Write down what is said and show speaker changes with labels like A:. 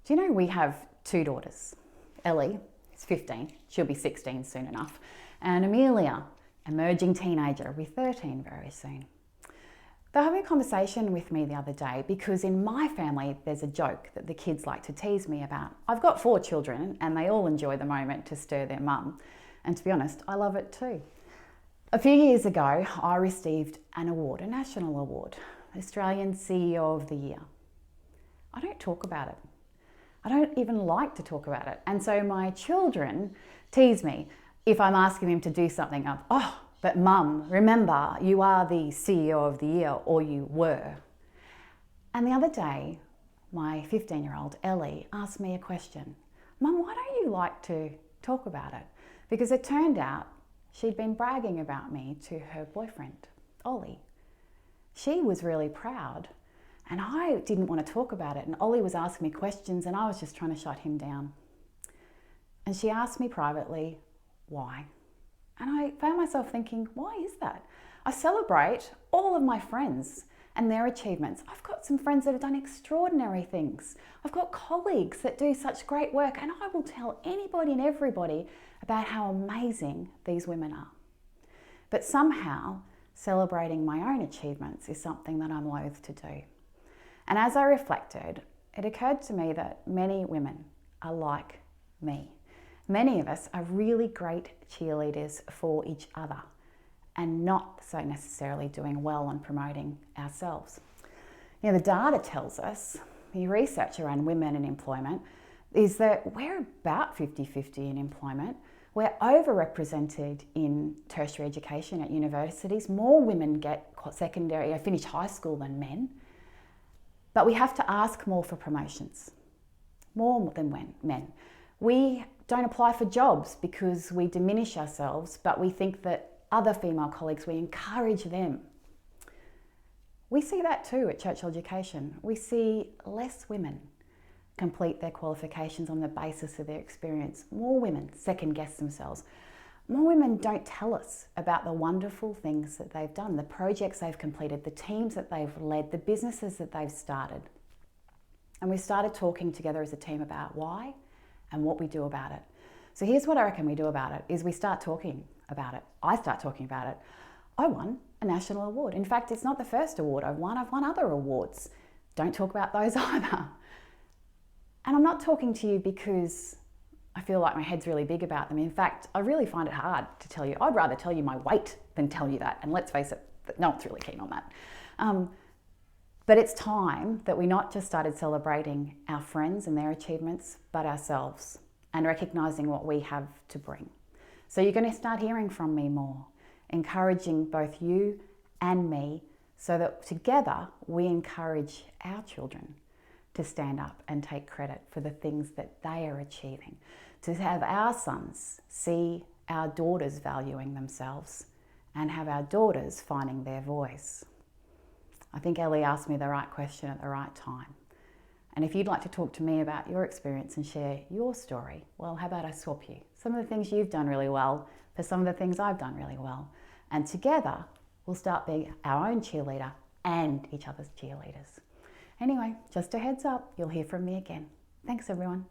A: Do you know we have two daughters? Ellie is 15, she'll be 16 soon enough, and Amelia, emerging teenager, will be 13 very soon. They were having a conversation with me the other day because in my family there's a joke that the kids like to tease me about. I've got 4 children and they all enjoy the moment to stir their mum, and to be honest, I love it too. A few years ago I received an award, a national award, Australian CEO of the Year. I don't talk about it. I don't even like to talk about it. And so my children tease me if I'm asking them to do something of, oh, but mum, remember, you are the CEO of the year, or you were. And the other day, my 15-year-old Ellie asked me a question. Mum, why don't you like to talk about it? Because it turned out she'd been bragging about me to her boyfriend, Ollie. She was really proud. And I didn't want to talk about it. And Ollie was asking me questions and I was just trying to shut him down. And she asked me privately, why? And I found myself thinking, why is that? I celebrate all of my friends and their achievements. I've got some friends that have done extraordinary things. I've got colleagues that do such great work, and I will tell anybody and everybody about how amazing these women are. But somehow, celebrating my own achievements is something that I'm loath to do. And as I reflected, it occurred to me that many women are like me. Many of us are really great cheerleaders for each other and not so necessarily doing well on promoting ourselves. You know, the data tells us, the research around women in employment, is that we're about 50-50 in employment. We're overrepresented in tertiary education at universities. More women get secondary, finish high school than men. But we have to ask more for promotions, more than men. We don't apply for jobs because we diminish ourselves, but we think that other female colleagues, we encourage them. We see that too at Churchill Education. We see less women complete their qualifications on the basis of their experience. More women second guess themselves. More women don't tell us about the wonderful things that they've done, the projects they've completed, the teams that they've led, the businesses that they've started. And we started talking together as a team about why and what we do about it. So here's what I reckon we do about it, is we start talking about it. I start talking about it. I won a national award. In fact, it's not the first award I've won other awards. Don't talk about those either. And I'm not talking to you because I feel like my head's really big about them. In fact, I really find it hard to tell you. I'd rather tell you my weight than tell you that. And let's face it, no one's really keen on that. But it's time that we not just started celebrating our friends and their achievements, but ourselves, and recognising what we have to bring. So you're going to start hearing from me more, encouraging both you and me, so that together we encourage our children to stand up and take credit for the things that they are achieving, to have our sons see our daughters valuing themselves and have our daughters finding their voice. I think Ellie asked me the right question at the right time. And if you'd like to talk to me about your experience and share your story, well, how about I swap you? Some of the things you've done really well for some of the things I've done really well. And together, we'll start being our own cheerleader and each other's cheerleaders. Anyway, just a heads up, you'll hear from me again. Thanks everyone.